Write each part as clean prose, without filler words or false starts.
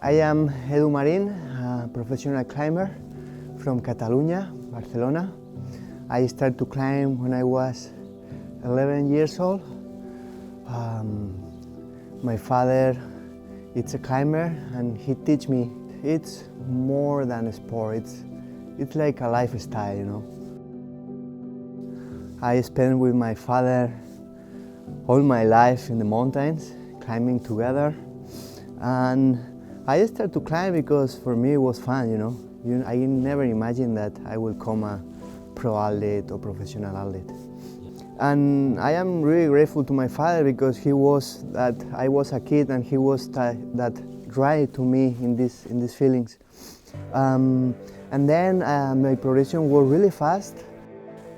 I am Marin, a professional climber from Catalonia, Barcelona. I started to climb when I was 11 years old. My father is a climber and he teach me it's more than a sport, it's like a lifestyle, you know. I spent with my father all my life in the mountains, climbing together, and I started to climb because for me it was fun, you know. I never imagined that I would become a pro athlete or professional athlete. And I am really grateful to my father because he was that I was a kid and he was that drive to me in these feelings. And then my progression was really fast.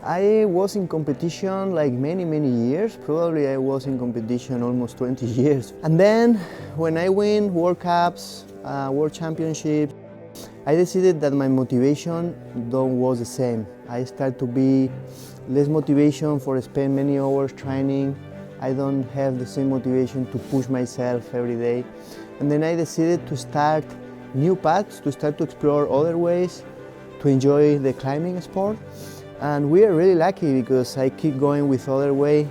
I was in competition like many years. Probably I was in competition almost 20 years. And then when I win World Cups, World Championships, I decided that my motivation was the same. I started to be less motivation for spend many hours training. I don't have the same motivation to push myself every day. And then I decided to start new paths, to start to explore other ways, to enjoy the climbing sport. And we are really lucky because I keep going with other way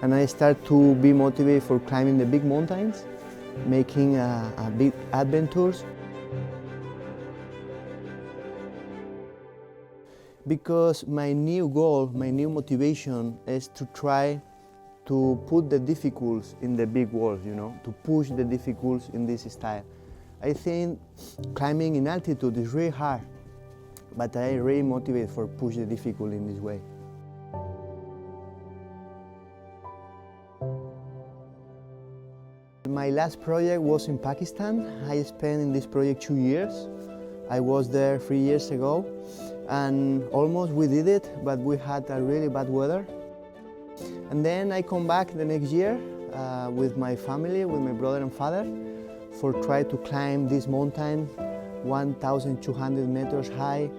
and I start to be motivated for climbing the big mountains, making big adventures. Because my new goal, my new motivation is to try to put the difficulties in the big walls, you know, to push the difficulties in this style. I think climbing in altitude is really hard, but I really motivated for push the difficulty in this way. My last project was in Pakistan. I spent in this project 2 years. I was there 3 years ago. And almost we did it, but we had a really bad weather. And then I come back the next year with my family, with my brother and father, for try to climb this mountain, 1,200 meters high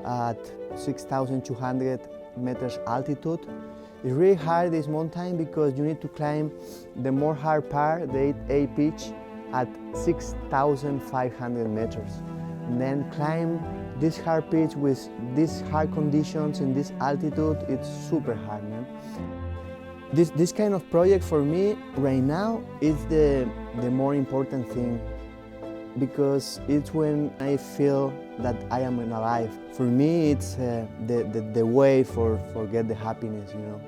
at 6,200 meters altitude. It's really hard, this mountain, because you need to climb the more hard part, the 8A pitch, at 6,500 meters. And then climb this hard pitch with these hard conditions in this altitude, it's super hard, man. This kind of project for me right now is the more important thing, because it's when I feel that I am alive. For me, it's the way for get the happiness, you know.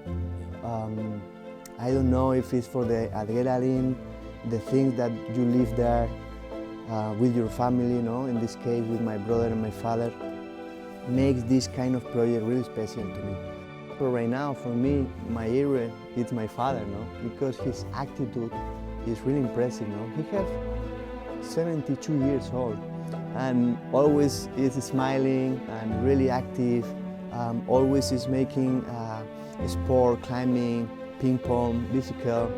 I don't know if it's for the adrenaline, the things that you live there, with your family, you know, in this case with my brother and my father, makes this kind of project really special to me. But right now, for me, my hero is my father, no? Because his attitude is really impressive, no? He has 72 years old and always is smiling and really active, always is making sport, climbing, ping pong, bicycle.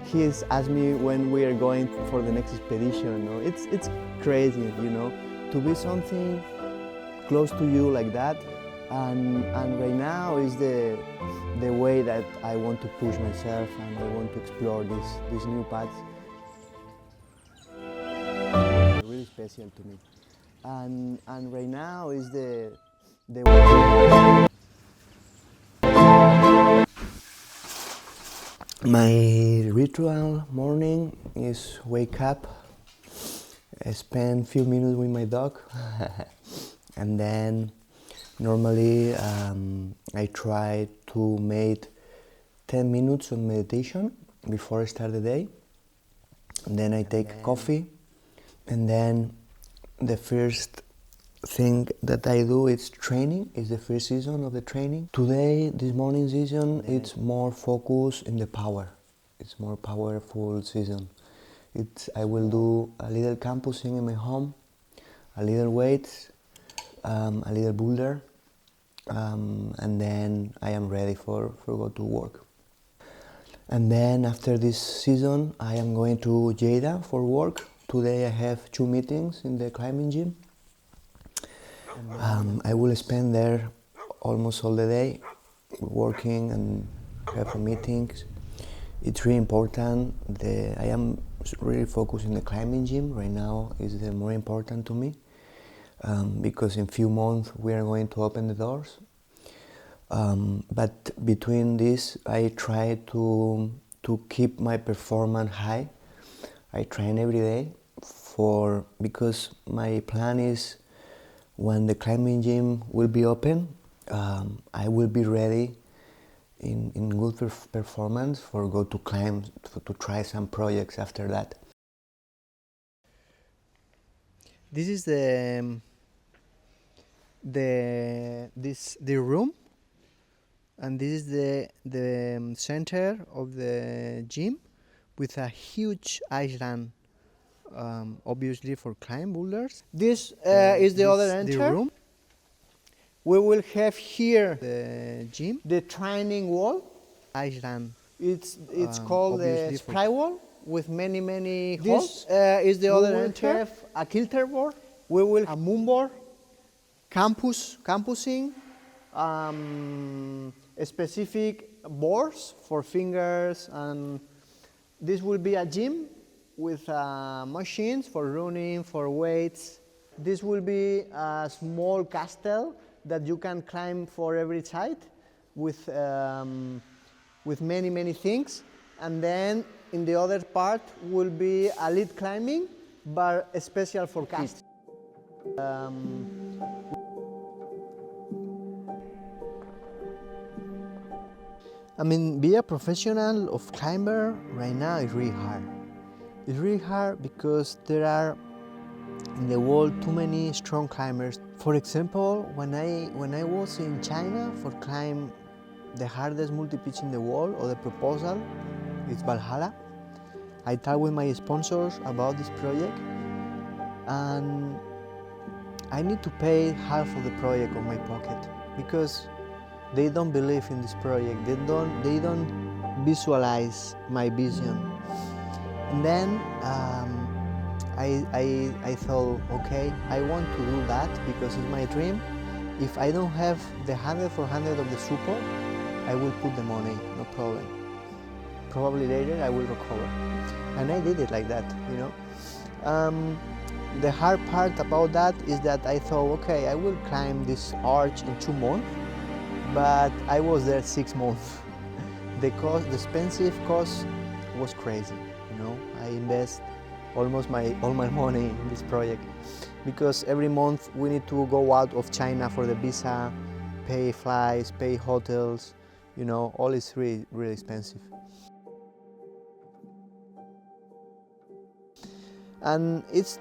He has asked me when we are going for the next expedition. You know? It's crazy, you know, to be something close to you like that. And right now is the way that I want to push myself and I want to explore these new paths. Really special to me. And right now is the way. My ritual morning is wake up, spend few minutes with my dog, and then normally I try to make 10 minutes of meditation before I start the day. And then I take coffee, and then the first thing that I do is training. It's the first season of the training. Today, this morning season, it's more focused in the power. It's more powerful season. I will do a little campusing in my home, a little weights, a little boulder, and then I am ready for go to work. And then after this season, I am going to Lleida for work. Today I have 2 meetings in the climbing gym. I will spend there almost all the day working and have meetings. It's really important. I am really focused in the climbing gym right now is the more important to me, because in few months we are going to open the doors. But between this, I try to keep my performance high. I train every day because my plan is when the climbing gym will be open, I will be ready in good performance for go to climb, to try some projects after that. This is the room, and this is the center of the gym with a huge island, obviously for climb boulders. This is the other entrance. The room. We will have here the gym, the training wall, island. It's called the spray wall with many holes. This is the other entrance. We will have a kilter board. We will have a moon board, campusing, specific boards for fingers, and this will be a gym with machines for running, for weights. This will be a small castle that you can climb for every side with many things. And then in the other part will be a lead climbing, but special for kids. I mean, be a professional of climber right now is really hard. It's really hard because there are in the world too many strong climbers. For example, when I was in China for climb the hardest multi-pitch in the world, or the proposal, it's Valhalla. I talked with my sponsors about this project, and I need to pay half of the project of my pocket because they don't believe in this project. They don't visualize my vision. And then I thought, okay, I want to do that because it's my dream. If I don't have the 100 for 100 of the support, I will put the money, no problem. Probably later I will recover. And I did it like that, you know. The hard part about that is that I thought, okay, I will climb this arch in 2 months, but I was there 6 months. The expensive cost was crazy, you know. I invest almost all my money in this project because every month we need to go out of China for the visa, pay flights, pay hotels, you know, all is really expensive. And it's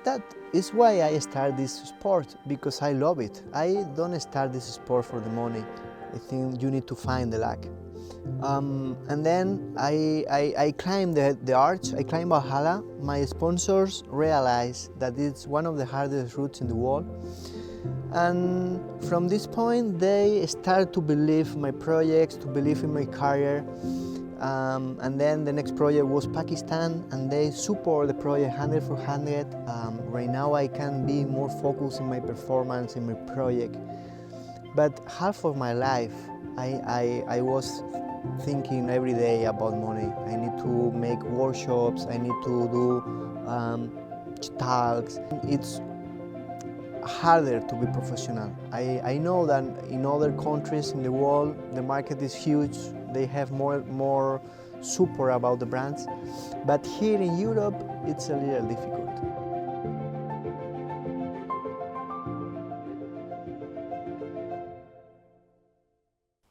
why I start this sport, because I love it. I don't start this sport for the money. I think you need to find the luck. And then I climbed the arch, I climbed Valhalla. My sponsors realized that it's one of the hardest routes in the world. And from this point, they start to believe my projects, to believe in my career. And then the next project was Pakistan, and they support the project 100 for 100. Right now I can be more focused in my performance, in my project. But half of my life, I was thinking every day about money. I need to make workshops, I need to do talks. It's harder to be professional. I know that in other countries in the world, the market is huge. They have more support about the brands. But here in Europe, it's a little difficult.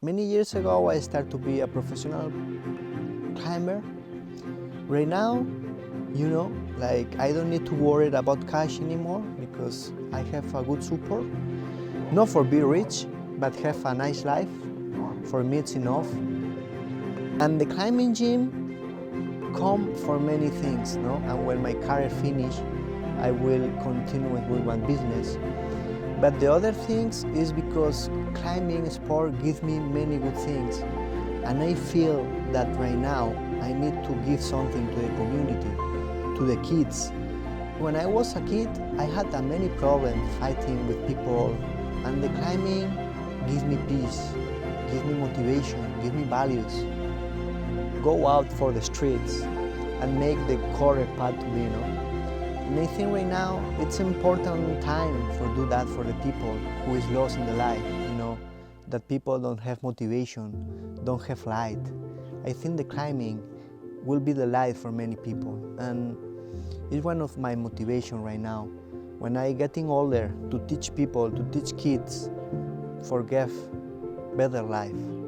Many years ago, I started to be a professional climber. Right now, you know, like I don't need to worry about cash anymore because I have a good support. Not for be rich, but have a nice life. For me, it's enough. And the climbing gym come for many things, no? And when my career finish, I will continue with one business. But the other things is because climbing sport gives me many good things. And I feel that right now I need to give something to the community, to the kids. When I was a kid, I had many problems fighting with people, and the climbing gives me peace, gives me motivation, gives me values. Go out for the streets, and make the correct path to be, And I think right now it's important time for do that for the people who is lost in the life, that people don't have motivation, don't have light. I think the climbing will be the light for many people, and it's one of my motivation right now. When I getting older, to teach people, to teach kids, for give better life.